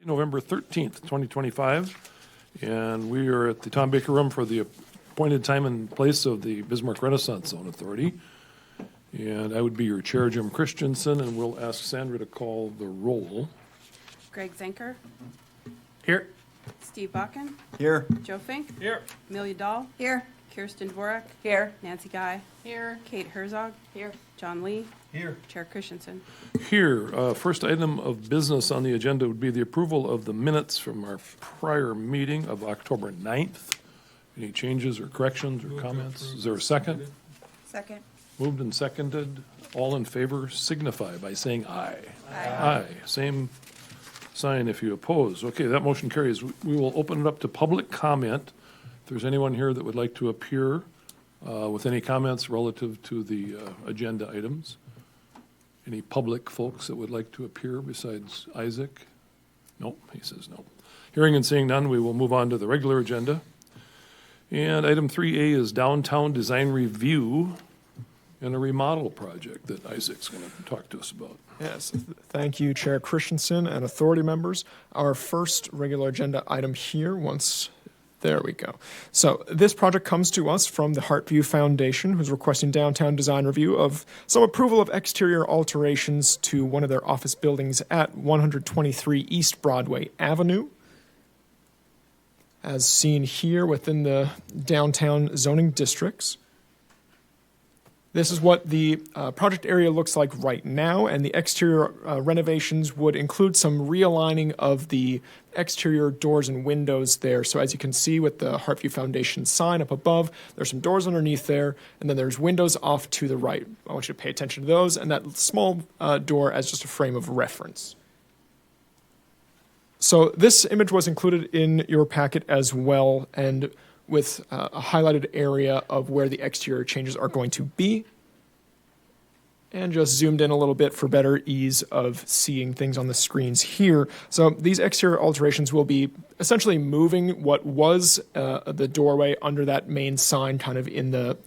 November 13th, 2025, and we are at the Tom Baker Room for the appointed time and place of the Bismarck Renaissance Zone Authority. And I would be your chair, Jim Christensen, and we'll ask Sandra to call the roll. Greg Zenker. Here. Steve Bakken. Here. Joe Fink. Here. Amelia Dahl. Here. Kirsten Dvorak. Here. Nancy Guy. Here. Kate Herzog. Here. John Lee. Here. Chair Christensen. Here, first item of business on the agenda would be the approval of the minutes from our prior meeting of October 9th. Any changes or corrections or comments? Is there a second? Second. Moved and seconded. All in favor signify by saying aye. Aye. Same sign if you oppose. Okay, that motion carries. We will open it up to public comment. If there's anyone here that would like to appear with any comments relative to the agenda items. Any public folks that would like to appear besides Isaac? Nope, he says no. Hearing and seeing none, we will move on to the regular agenda. And item 3A is downtown design review and a remodel project that Isaac's going to talk to us about. Yes, thank you, Chair Christensen and authority members. Our first regular agenda item here, there we go. So this project comes to us from the Heartview Foundation, who's requesting downtown design review of some approval of exterior alterations to one of their office buildings at 123 East Broadway Avenue. As seen here within the downtown zoning districts. This is what the project area looks like right now, and the exterior renovations would include some realigning of the exterior doors and windows there. So as you can see with the Heartview Foundation sign up above, there's some doors underneath there, and then there's windows off to the right. I want you to pay attention to those, and that small door as just a frame of reference. So this image was included in your packet as well, and with a highlighted area of where the exterior changes are going to be. And just zoomed in a little bit for better ease of seeing things on the screens here. So these exterior alterations will be essentially moving what was the doorway under that main sign kind of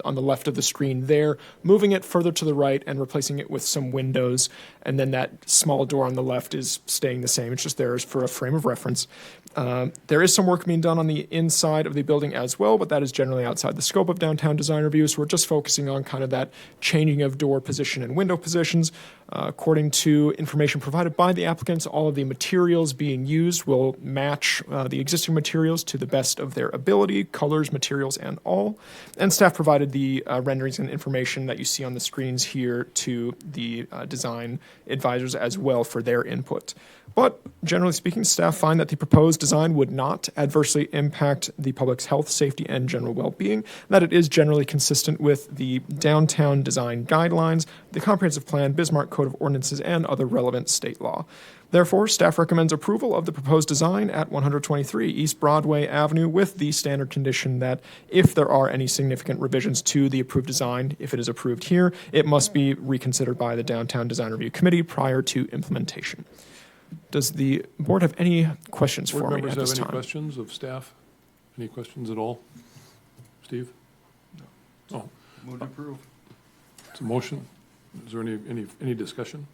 on the left of the screen there, moving it further to the right and replacing it with some windows. And then that small door on the left is staying the same. It's just there for a frame of reference. There is some work being done on the inside of the building as well, but that is generally outside the scope of downtown design review. So we're just focusing on kind of that changing of door position and window positions. According to information provided by the applicants, all of the materials being used will match the existing materials to the best of their ability, colors, materials, and all. And staff provided the renderings and information that you see on the screens here to the design advisors as well for their input. But generally speaking, staff find that the proposed design would not adversely impact the public's health, safety, and general well-being, that it is generally consistent with the downtown design guidelines, the comprehensive plan, Bismarck Code of Ordinances, and other relevant state law. Therefore, staff recommends approval of the proposed design at 123 East Broadway Avenue with the standard condition that if there are any significant revisions to the approved design, if it is approved here, it must be reconsidered by the Downtown Design Review Committee prior to implementation. Does the board have any questions for me at this time? Board members have any questions of staff? Any questions at all? Steve? No. Oh. Move to approve. It's a motion. Is there any discussion?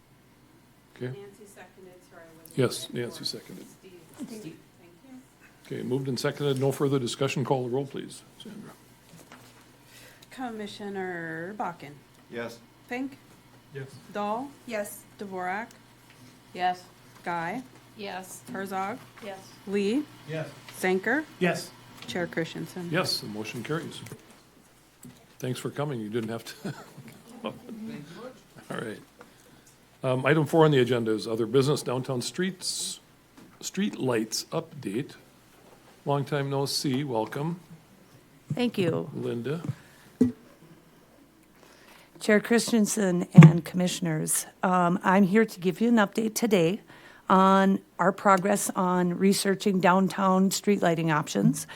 Okay. Nancy seconded, sorry. Yes, Nancy seconded. Steve. Thank you. Okay, moved and seconded. No further discussion. Call the roll, please, Sandra. Commissioner Bakken. Yes. Fink. Yes. Dahl. Yes. Dvorak. Yes. Guy. Yes. Herzog. Yes. Lee. Yes. Zenker. Yes. Chair Christensen. Yes, the motion carries. Thanks for coming. You didn't have to. All right. Item 4 on the agenda is other business, downtown street lights update. Long time no see. Welcome, Thank you, Linda. Chair Christensen and Commissioners. I'm here to give you an update today on our progress on researching downtown street lighting options.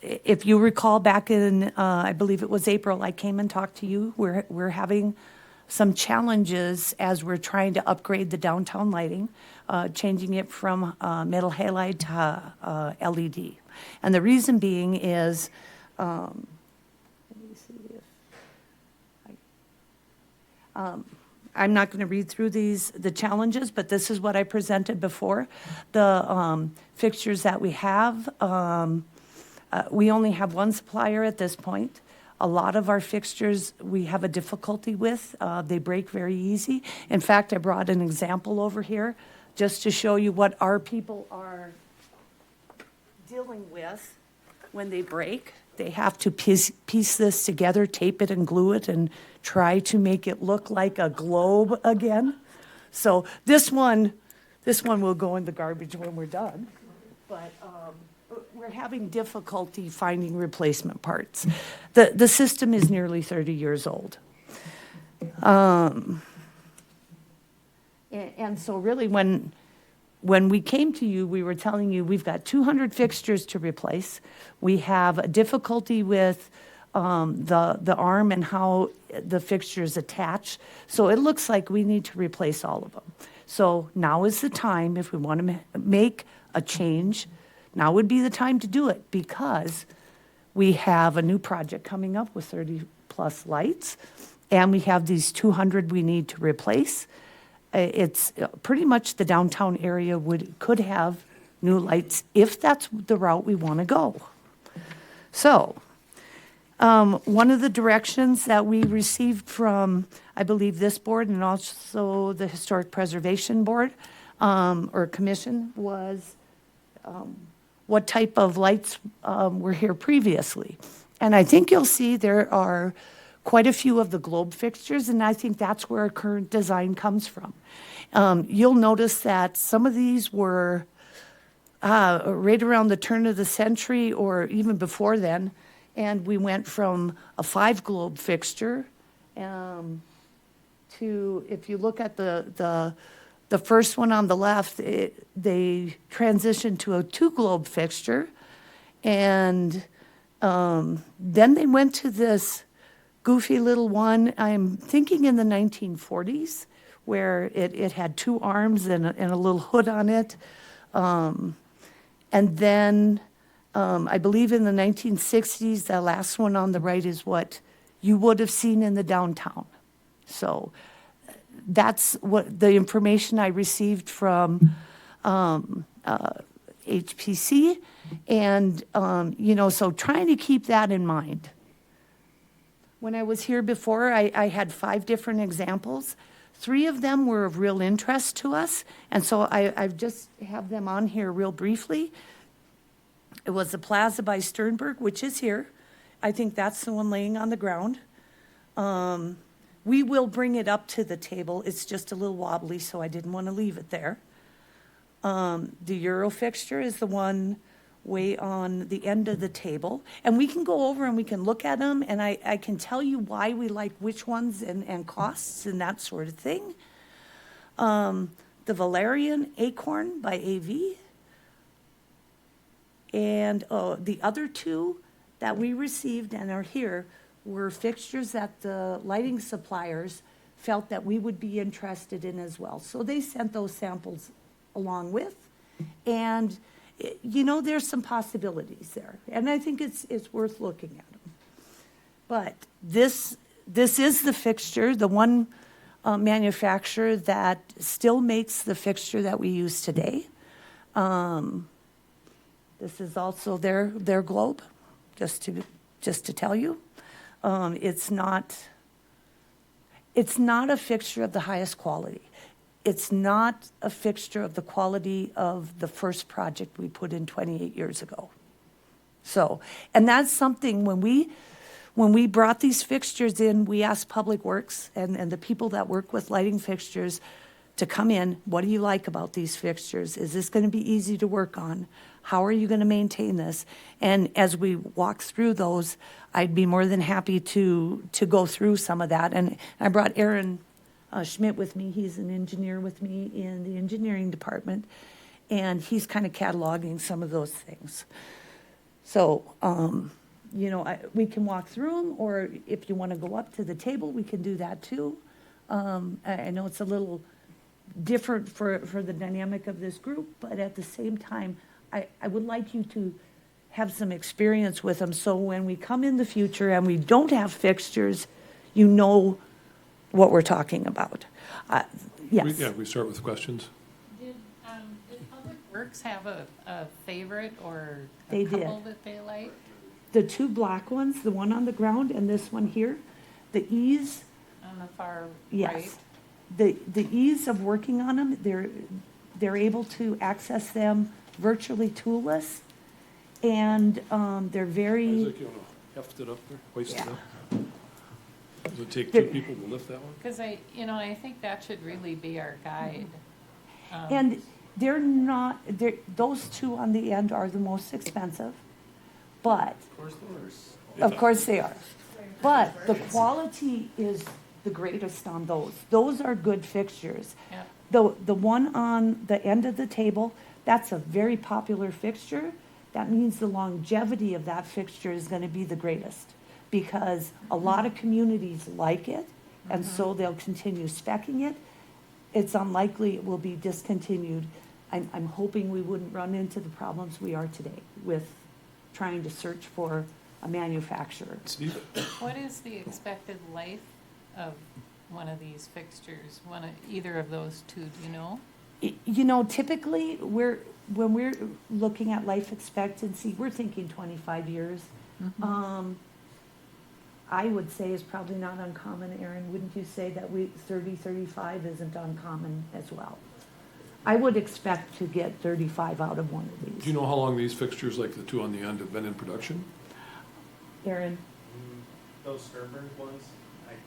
If you recall back in, I believe it was April, I came and talked to you. We're having some challenges as we're trying to upgrade the downtown lighting, changing it from metal halide to LED. And the reason being is, let me see if I'm not going to read through the challenges, but this is what I presented before. The fixtures that we have, we only have one supplier at this point. A lot of our fixtures we have a difficulty with. They break very easy. In fact, I brought an example over here just to show you what our people are dealing with when they break. They have to piece this together, tape it and glue it, and try to make it look like a globe again. So this one will go in the garbage when we're done. But we're having difficulty finding replacement parts. The system is nearly 30 years old. And so really when we came to you, we were telling you we've got 200 fixtures to replace. We have a difficulty with the arm and how the fixtures attach. So it looks like we need to replace all of them. So now is the time, if we want to make a change, now would be the time to do it, because we have a new project coming up with 30-plus lights, and we have these 200 we need to replace. It's pretty much the downtown area could have new lights if that's the route we want to go. So, one of the directions that we received from, I believe, this board and also the Historic Preservation Board or Commission was what type of lights were here previously. And I think you'll see there are quite a few of the globe fixtures, and I think that's where our current design comes from. You'll notice that some of these were right around the turn of the century or even before then, and we went from a 5-globe fixture to, if you look at the first one on the left, they transitioned to a 2-globe fixture, and then they went to this goofy little one, I'm thinking in the 1940s, where it had 2 arms and a little hood on it. And then I believe in the 1960s, the last one on the right is what you would have seen in the downtown. So that's what the information I received from HPC. And, so trying to keep that in mind. When I was here before, I had 5 different examples. 3 of them were of real interest to us, and so I've just have them on here real briefly. It was the Plaza by Sternberg, which is here. I think that's the one laying on the ground. We will bring it up to the table. It's just a little wobbly, so I didn't want to leave it there. The Euro fixture is the one way on the end of the table. And we can go over and we can look at them, and I can tell you why we like which ones and costs and that sort of thing. The Valerian Acorn by AV. And the other 2 that we received and are here were fixtures that the lighting suppliers felt that we would be interested in as well. So they sent those samples along with. And there's some possibilities there, and I think it's worth looking at them. But this is the fixture, the one manufacturer that still makes the fixture that we use today. This is also their globe, just to tell you. It's not a fixture of the highest quality. It's not a fixture of the quality of the first project we put in 28 years ago. So, and that's something when we brought these fixtures in, we asked Public Works and the people that work with lighting fixtures to come in. What do you like about these fixtures? Is this going to be easy to work on? How are you going to maintain this? And as we walk through those, I'd be more than happy to go through some of that. And I brought Aaron Schmidt with me. He's an engineer with me in the engineering department, and he's kind of cataloging some of those things. So, we can walk through them, or if you want to go up to the table, we can do that too. I know it's a little different for the dynamic of this group, but at the same time, I would like you to have some experience with them, so when we come in the future and we don't have fixtures, what we're talking about. Yes. Yeah, we start with questions. Did Public Works have a favorite or They a did. couple that they like? The two black ones, the one on the ground and this one here, the ease, On the far right? yes. The ease of working on them, they're able to access them virtually toolless. And they're very, Isaac, you want to heft it up there, hoist it Yeah. up? Does it take two people to lift that one? Because I think that should really be our guide. and they're not, those two on the end are the most expensive, but, of course they are. But the quality is the greatest on those. Those are good fixtures. Yeah. The one on the end of the table, that's a very popular fixture. That means the longevity of that fixture is going to be the greatest because a lot of communities like it, and so they'll continue speccing it. It's unlikely it will be discontinued. I'm hoping we wouldn't run into the problems we are today with trying to search for a manufacturer. Steve? What is the expected life of one of these fixtures? Either of those two, do you know? You know, typically, when we're looking at life expectancy, we're thinking 25 years. I would say is probably not uncommon, Aaron. Wouldn't you say that 30, 35 isn't uncommon as well? I would expect to get 35 out of one of Do you these. know how long these fixtures, like the two on the end, have been in production? Aaron, Those Sternberg ones,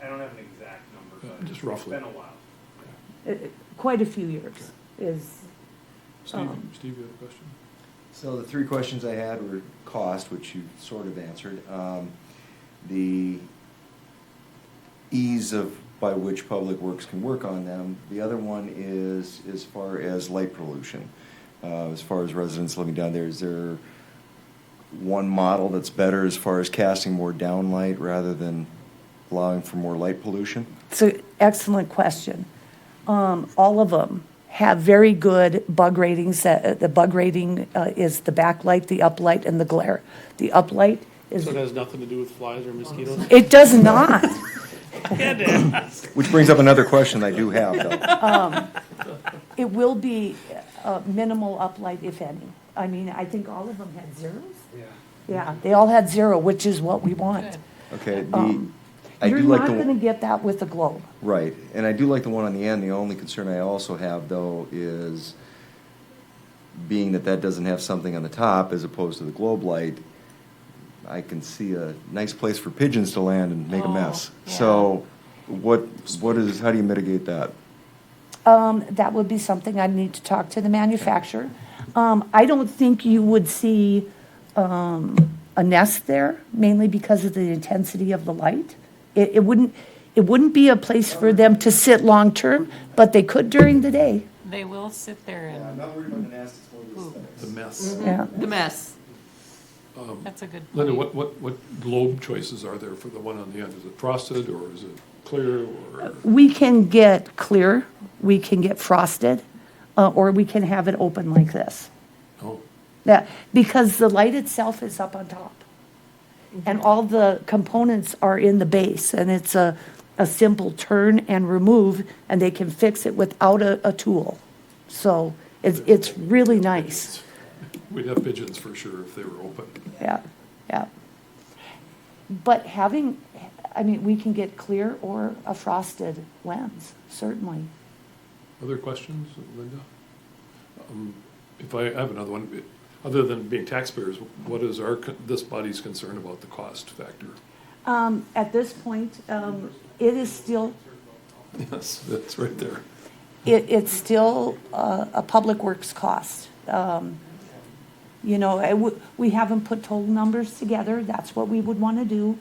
I don't have an exact number, but Just roughly. it's been a while. quite a few years is, Steve, Steve, you have a question? So the three questions I had were cost, which you sort of answered. The ease of by which Public Works can work on them. The other one is as far as light pollution. As far as residents living down there, is there one model that's better as far as casting more downlight rather than allowing for more light pollution? it's an excellent question. All of them have very good bug ratings. The bug rating is the backlight, the uplight, and the glare. The uplight is, So it has nothing to do with flies or mosquitoes? it does not. Which brings up another question I do have, though. It will be minimal uplight, if any. I mean, I think all of them had zeros. Yeah, they all had zero, which is what we want. Good. Okay, I You're do like not the gonna get that with the globe. Right, and I do like the one on the end. The only concern I also have, though, is being that doesn't have something on the top as opposed to the globe light, I can see a nice place for pigeons to land and make a Oh, mess. yeah. So how do you mitigate that? That would be something I'd need to talk to the manufacturer. I don't think you would see a nest there, mainly because of the intensity of the light. It wouldn't be a place for them to sit long-term, but they could during the day. They will sit there and, not worried about the nest, it's more the The mess. Yeah. The mess. that's a good Linda, point. what globe choices are there for the one on the end? Is it frosted or is it clear or? We can get clear, we can get frosted, or we can have it open like this. Oh, Because the light itself is up on top. And all the components are in the base, and it's a simple turn and remove, and they can fix it without a tool. So it's really nice. we'd have pigeons for sure if they were open. Yeah, yeah. But we can get clear or a frosted lens, certainly. Other questions, Linda? If I have another one, other than being taxpayers, what is this body's concern about the cost factor? At this point, it is still, Yes, that's right there. it's still a public works cost. We haven't put total numbers together, that's what we would want to do.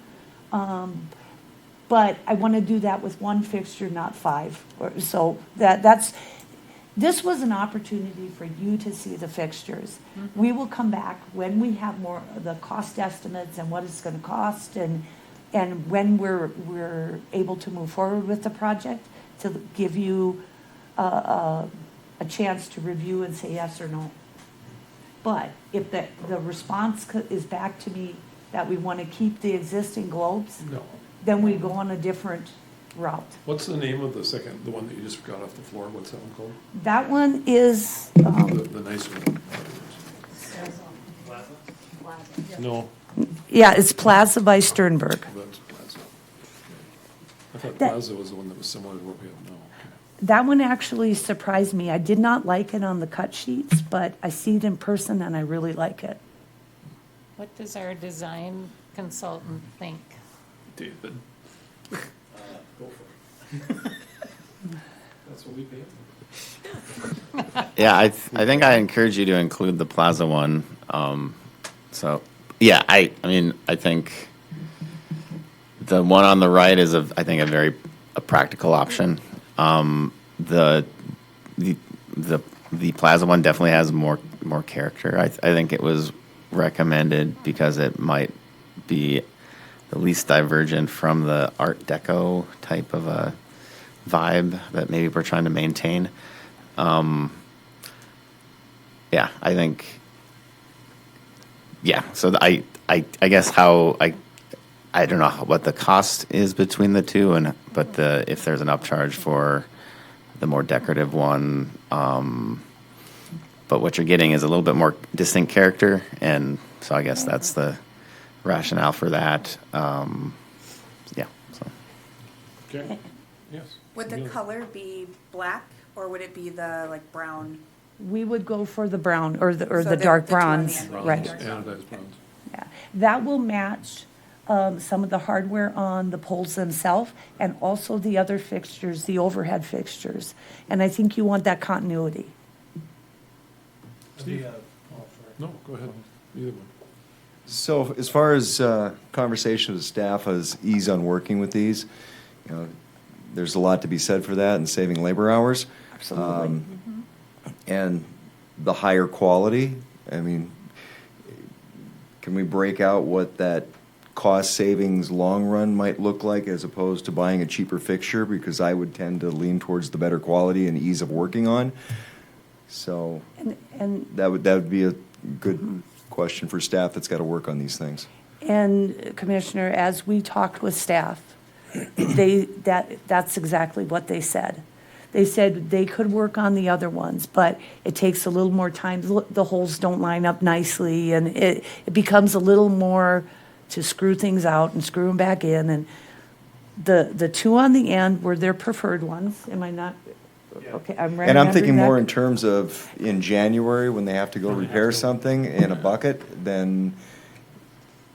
But I want to do that with one fixture, not five. So this was an opportunity for you to see the fixtures. We will come back when we have more of the cost estimates and what it's going to cost and when we're able to move forward with the project to give you a chance to review and say yes or no. But if the response is back to me that we want to keep the existing globes, No. then we go on a different route. What's the name of the one that you just got off the floor? What's that one called? That one is, The nicer one. No, yeah, it's Plaza by Sternberg. that's Plaza. I thought That- Plaza was the one that was similar to what we have now. Okay. That one actually surprised me. I did not like it on the cut sheets, but I see it in person and I really like it. What does our design consultant think? David. Go for it. That's what we pay. Yeah, I think I encourage you to include the Plaza one. So, yeah, I mean, I think the one on the right is I think a practical option. The Plaza one definitely has more character. I think it was recommended because it might be the least divergent from the Art Deco type of a vibe that maybe we're trying to maintain. Yeah, I think. Yeah, so I guess I don't know what the cost is between the two, but if there's an upcharge for the more decorative one, but what you're getting is a little bit more distinct character, and so I guess that's the rationale for that. Yeah. So. Okay, yes. Would the color be black or would it be the like brown? We would go for the brown or the So dark the two on the bronze, end. right? Anodized bronze. Yeah. That will match some of the hardware on the poles themselves and also the other fixtures, the overhead fixtures. And I think you want that continuity. Steve? No, go ahead. Either one. So as far as conversation with staff as ease on working with these, there's a lot to be said for that and saving labor hours. Absolutely. And the higher quality, I mean, can we break out what that cost savings long run might look like as opposed to buying a cheaper fixture? Because I would tend to lean towards the better quality and ease of working on. So And that would be a good question for staff that's got to work on these things. And Commissioner, as we talked with staff, that's exactly what they said. They said they could work on the other ones, but it takes a little more time. The holes don't line up nicely, and it becomes a little more to screw things out and screw them back in. And the two on the end were their preferred ones. Am I not? Okay, I'm And I'm thinking remembering more that. in terms of in January when they have to go repair something in a bucket, then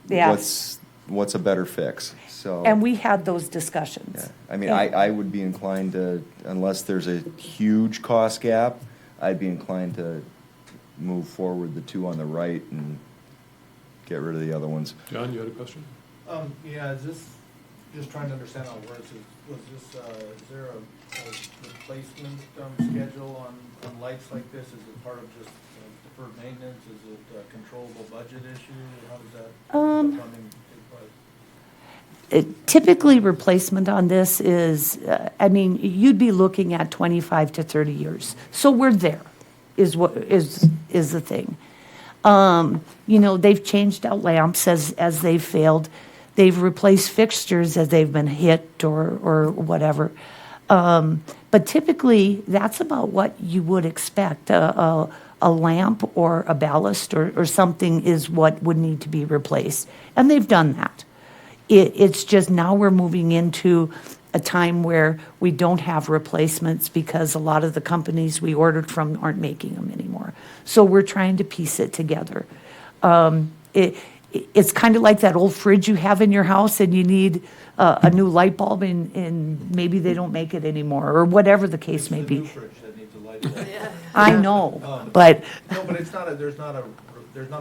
Yes. what's a better fix? So. And we had those discussions. Yeah, I mean, I would be inclined to, unless there's a huge cost gap, I'd be inclined to move forward the two on the right and get rid of the other ones. John, you had a question? Yeah, is this, just trying to understand how it works, is there a replacement schedule on lights like this? Is it part of just deferred maintenance? Is it a controllable budget issue? How does that funding take place? Typically, replacement on this is, you'd be looking at 25 to 30 years. So we're there, is the thing. They've changed out lamps as they've failed. They've replaced fixtures as they've been hit or whatever. But typically, that's about what you would expect. A lamp or a ballast or something is what would need to be replaced. And they've done that. It's just now we're moving into a time where we don't have replacements because a lot of the companies we ordered from aren't making them anymore. So we're trying to piece it together. It's kind of like that old fridge you have in your house and you need a new light bulb and maybe they don't make it anymore or whatever the case may It's the new be. fridge that needs a light bulb. I know, but No, but there's not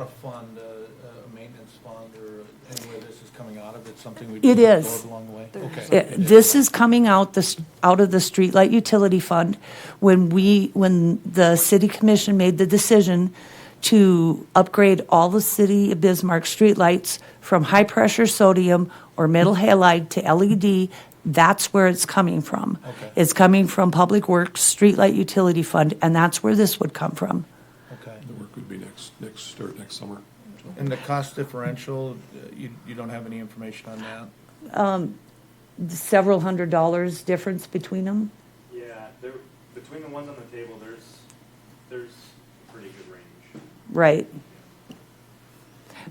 a fund, a maintenance fund or anywhere this is coming out of. It's something we It do is. along the way. Okay. This is coming out of the streetlight utility fund. When the city commission made the decision to upgrade all the city of Bismarck streetlights from high pressure sodium or middle halide to LED, that's where it's coming from. Okay. It's coming from Public Works Streetlight Utility Fund, and that's where this would come from. Okay. The work would be next summer. So. And the cost differential, you don't have any information on that? several $100s difference between them. Yeah, there, between the ones on the table, there's a pretty good range. Right.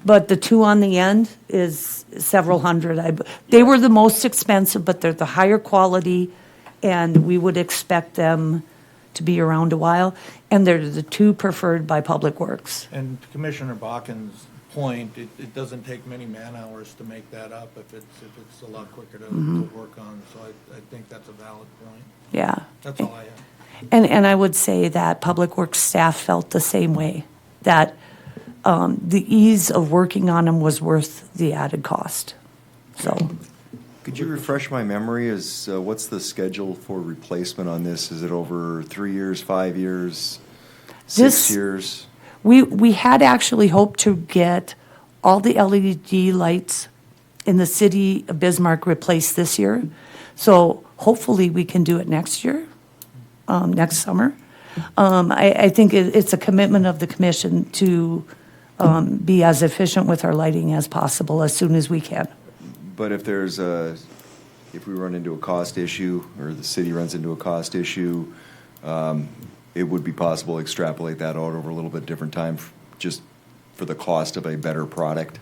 But the two on the end is several hundred. They were the most expensive, but they're the higher quality, and we would expect them to be around a while. And they're the two preferred by Public Works. And to Commissioner Bakken's point, it doesn't take many man-hours to make that up if it's a lot quicker to work on. So I think that's a valid point. Yeah. That's all I have. And I would say that Public Works staff felt the same way, that the ease of working on them was worth the added cost. So, Could you refresh my memory? What's the schedule for replacement on this? Is it over 3 years, 5 years, 6 This- years? we had actually hoped to get all the LED lights in the city of Bismarck replaced this year. So hopefully we can do it next year, next summer. I think it's a commitment of the commission to be as efficient with our lighting as possible as soon as we can. But if we run into a cost issue, or the city runs into a cost issue, it would be possible to extrapolate that out over a little bit different time, just for the cost of a better product?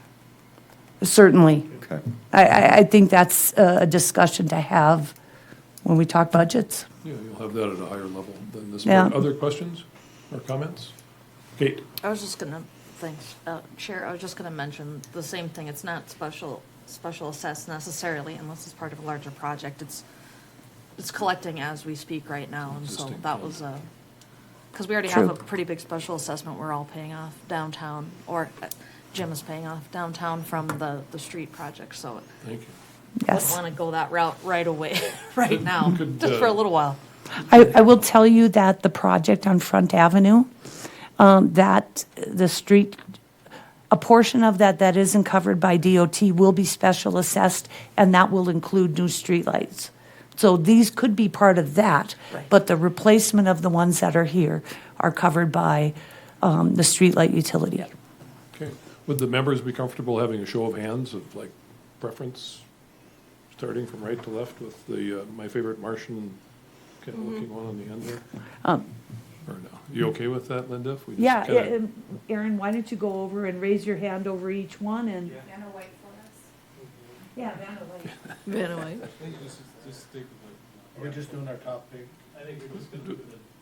Certainly. Okay. I think that's a discussion to have when we talk budgets. Yeah, you'll have that at a higher level than this. Yeah. board. Other questions or comments? Kate? I was just gonna, thanks, Chair, I was just gonna mention the same thing. It's not special assessed necessarily unless it's part of a larger project. It's collecting as we speak right now, and so Existing that fund. was because we already have a True. pretty big special assessment we're all paying off downtown, or Jim is paying off downtown from the street project, so Thank you. I Yes. don't wanna go that route right away, right now, You could, just for a little while. I will tell you that the project on Front Avenue, that the street, a portion of that isn't covered by DOT will be special assessed, and that will include new streetlights. So these could be part of that, Right. but the replacement of the ones that are here are covered by the streetlight utility. Okay. Would the members be comfortable having a show of hands of like preference, starting from right to left with the, my favorite Martian kind of looking one on the end there? Or no? You okay with that, Linda? If we just Yeah, kinda- Aaron, why don't you go over and raise your hand over each one and. Vanna White for us. Yeah, Vanna White. We're just doing our top pick.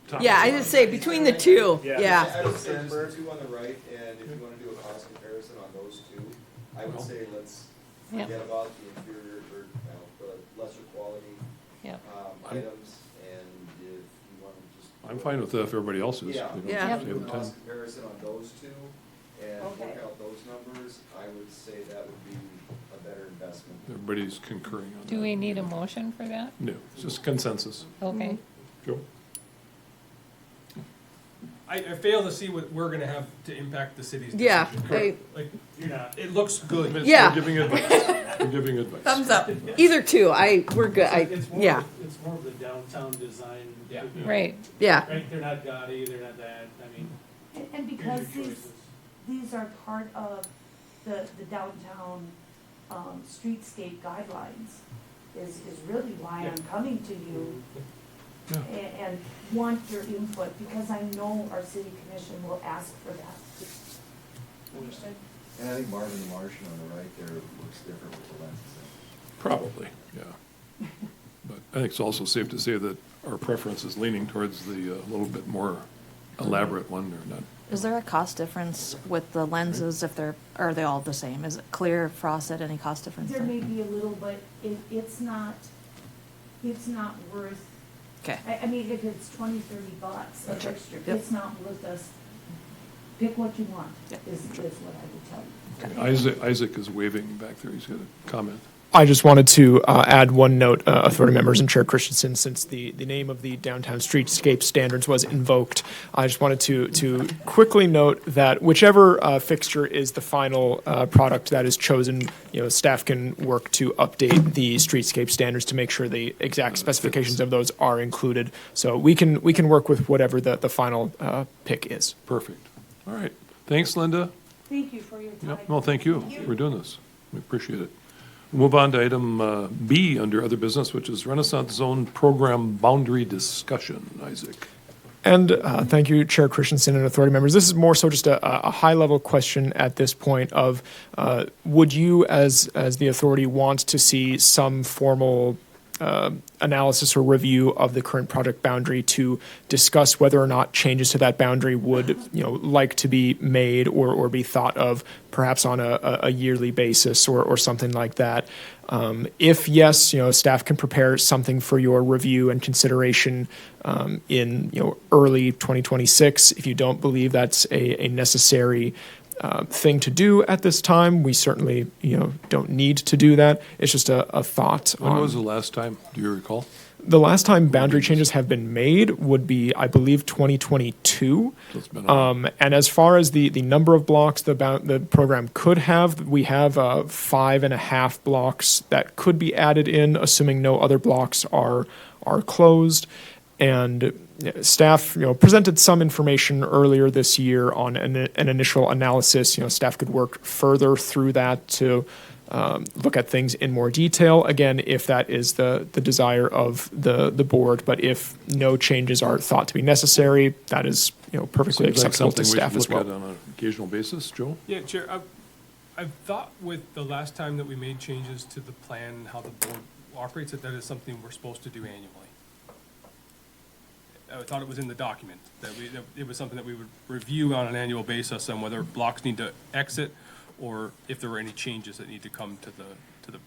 Tom? Yeah, I just say between the two, yeah. I would say just the two on the right, and if you want to do a cost comparison on those two, I would say let's Yep. forget about the inferior, or, the lesser quality, Yep. items, and if you want to just. I'm fine with that if everybody else is. Yeah. We don't Yeah. have to Do save a the cost time. comparison on those two, and Okay. work out those numbers, I would say that would be a better investment. Everybody's concurring on that. Do we need a motion for that? No, it's just consensus. Okay. Joe? I fail to see what we're gonna have to impact the city's Yeah, decision. Like, it looks good. Yeah. We're giving advice. We're giving advice. Thumbs up. Either two, we're good, yeah, It's more of the downtown design. Yeah. Right. yeah. Right, they're not gaudy, they're not that, I mean, And here's because your these, choices. these are part of the downtown, streetscape guidelines, is really why I'm coming to you Yeah. and want your input, because I know our city commission will ask for that. Understood. And I think Marvin the Martian on the right there looks different with the lenses. Probably, yeah. But I think it's also safe to say that our preference is leaning towards the little bit more elaborate one, or not. Is there a cost difference with the lenses if are they all the same? Is it clear, frosted, any cost difference There there? may be a little, but it's not worth, Okay, I mean, if it's $20, $30 a fixture, Yep. it's not worth us. Pick what you want, Yep. is what I would tell you. Isaac is waving back there. He's got a comment. I just wanted to add one note, authority members and Chair Christensen, since the name of the downtown streetscape standards was invoked. I just wanted to quickly note that whichever fixture is the final product that is chosen, staff can work to update the streetscape standards to make sure the exact specifications of those are included. So we can work with whatever the final pick is. Perfect. All right. Thanks, Linda. Thank you for your time. Yep. No, thank you for doing this. We appreciate it. Move on to item B under other business, which is Renaissance Zone Program Boundary Discussion. Isaac. And thank you, Chair Christensen and authority members. This is more so just a high-level question at this point of, would you, as the authority, want to see some formal analysis or review of the current project boundary to discuss whether or not changes to that boundary would, like to be made or be thought of perhaps on a yearly basis or something like that? If yes, staff can prepare something for your review and consideration in early 2026. If you don't believe that's a necessary thing to do at this time, we certainly don't need to do that. It's just a thought. When was the last time? Do you recall? The last time boundary changes have been made would be, I believe, 2022. So it's been a- And as far as the number of blocks the program could have, we have 5.5 blocks that could be added in, assuming no other blocks are closed. And staff, presented some information earlier this year on an initial analysis. Staff could work further through that to look at things in more detail. Again, if that is the desire of the board, but if no changes are thought to be necessary, that is perfectly Seems like acceptable to something we staff should as look well. at on an occasional basis. Joe? Yeah, Chair, I've thought with the last time that we made changes to the plan and how the board operates, that is something we're supposed to do annually. I thought it was in the document, that it was something that we would review on an annual basis on whether blocks need to exit or if there were any changes that need to come to the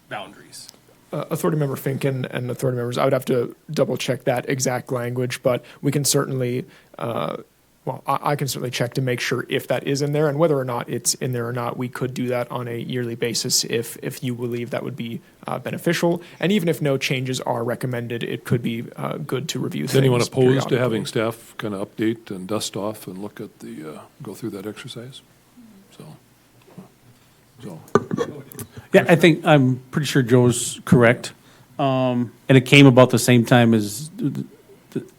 boundaries. Authority Member Fink and Authority Members, I would have to double check that exact language, but we can certainly, I can certainly check to make sure if that is in there, and whether or not it's in there or not, we could do that on a yearly basis if you believe that would be beneficial. And even if no changes are recommended, it could be good to review things. Is anyone opposed to having periodically. staff kind of update and dust off and look at go through that exercise? So. Yeah, I think, I'm pretty sure Joe's correct. And it came about the same time as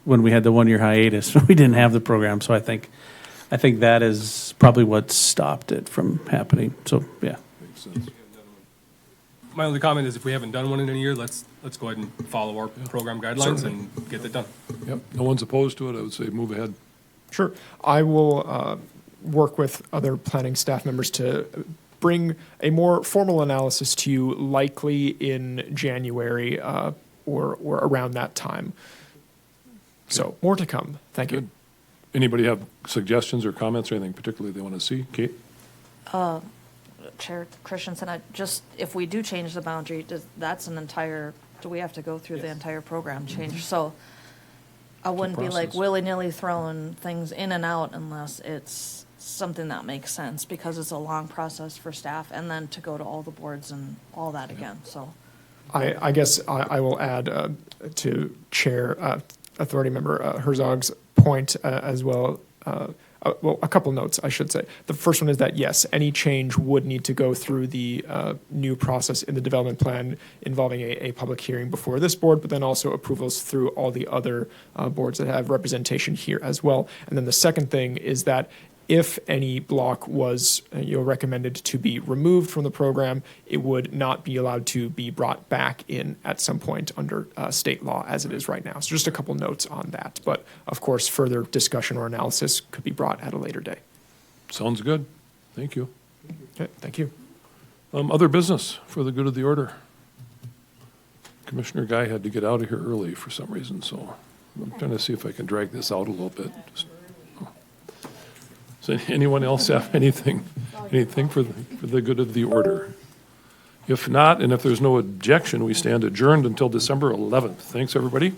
when we had the 1-year hiatus. We didn't have the program, so I think that is probably what stopped it from happening. So, yeah. Makes sense. My only comment is if we haven't done one in a year, let's go ahead and follow our program guidelines Certainly. and get that done. Yep, no one's opposed to it. I would say move ahead. Sure. I will work with other planning staff members to bring a more formal analysis to you, likely in January or around that time. So more to come. Thank you. Good. Anybody have suggestions or comments or anything particularly they want to see? Kate? Chair Christensen, if we do change the boundary, do we have to go through the entire program change? So I wouldn't be like process. willy-nilly throwing things in and out unless it's something that makes sense, because it's a long process for staff and then to go to all the boards and all that again, so. I guess I will add to Chair Authority Member Herzog's point as well. Well, a couple notes, I should say. The first one is that, yes, any change would need to go through the new process in the development plan involving a public hearing before this board, but then also approvals through all the other boards that have representation here as well. And then the second thing is that if any block was recommended to be removed from the program, it would not be allowed to be brought back in at some point under state law as it is right now. So just a couple notes on that. But of course, further discussion or analysis could be brought at a later day. Sounds good. Thank you. Okay, thank you. Other business for the good of the order. Commissioner Guy had to get out of here early for some reason, so I'm trying to see if I can drag this out a little bit. Does anyone else have anything for the good of the order? If not, and if there's no objection, we stand adjourned until December 11th. Thanks, everybody.